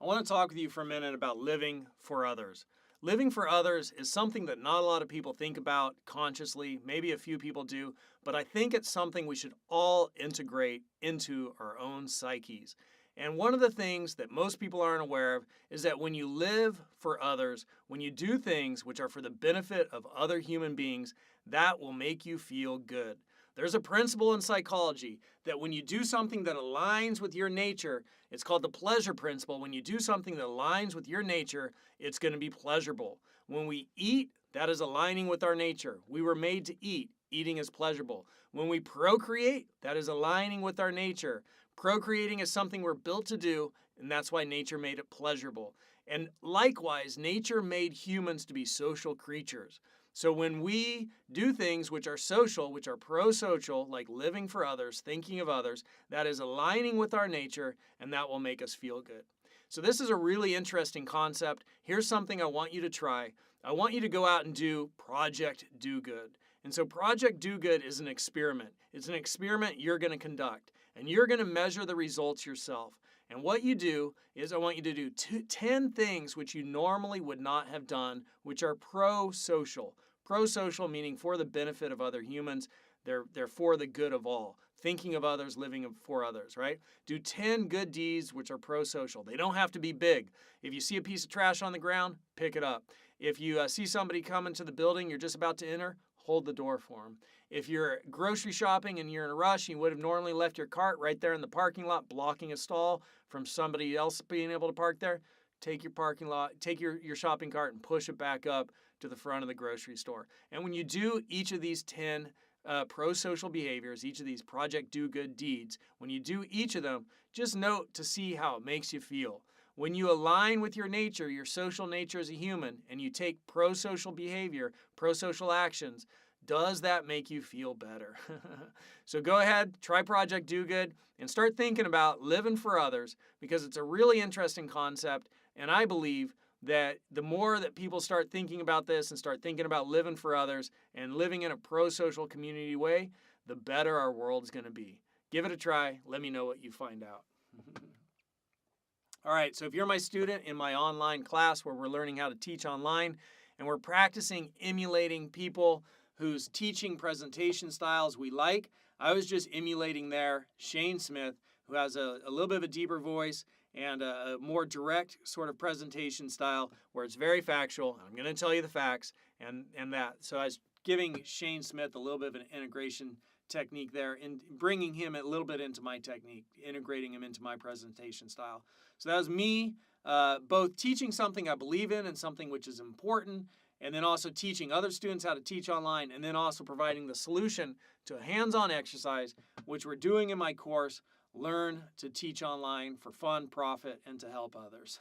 I want to talk with you for a minute about living for others. Living for others is something that not a lot of people think about consciously. Maybe a few people do, but I think it's something we should all integrate into our own psyches. And one of the things that most people aren't aware of is that when you live for others, when you do things which are for the benefit of other human beings, that will make you feel good. There's a principle in psychology that when you do something that aligns with your nature, it's called the pleasure principle. When you do something that aligns with your nature, it's going to be pleasurable. When we eat, that is aligning with our nature. We were made to eat. Eating is pleasurable. When we procreate, that is aligning with our nature. Procreating is something we're built to do, and that's why nature made it pleasurable. And likewise, nature made humans to be social creatures. So when we do things which are social, which are pro-social, like living for others, thinking of others, that is aligning with our nature, and that will make us feel good. So this is a really interesting concept. Here's something I want you to try. I want you to go out and do Project Do Good. And so Project Do Good is an experiment. It's an experiment you're going to conduct, and you're going to measure the results yourself. And what you do is I want you to do 10 things which you normally would not have done, which are pro-social. Pro-social meaning for the benefit of other humans. They're for the good of all. Thinking of others, living for others, right? Do 10 good deeds which are pro-social. They don't have to be big. If you see a piece of trash on the ground, pick it up. If you see somebody come into the building you're just about to enter, hold the door for them. If you're grocery shopping and you're in a rush, you would have normally left your cart right there in the parking lot, blocking a stall from somebody else being able to park there. Take your shopping cart and push it back up to the front of the grocery store. And when you do each of these 10 pro-social behaviors, each of these Project Do Good deeds, when you do each of them, just note to see how it makes you feel. When you align with your nature, your social nature as a human, and you take pro-social behavior, pro-social actions, does that make you feel better? So go ahead, try Project Do Good, and start thinking about living for others, because it's a really interesting concept, and I believe that the more that people start thinking about this and start thinking about living for others and living in a pro-social community way, the better our world's going to be. Give it a try. Let me know what you find out. All right, so if you're my student in my online class where we're learning how to teach online and we're practicing emulating people whose teaching presentation styles we like, I was just emulating there Shane Smith, who has a little bit of a deeper voice and a more direct sort of presentation style where it's very factual. I'm going to tell you the facts and that. So I was giving Shane Smith a little bit of an integration technique there and bringing him a little bit into my technique, integrating him into my presentation style. So that was me both teaching something I believe in and something which is important, and then also teaching other students how to teach online, and then also providing the solution to a hands-on exercise, which we're doing in my course, Learn to Teach Online for Fun, Profit, and to Help Others.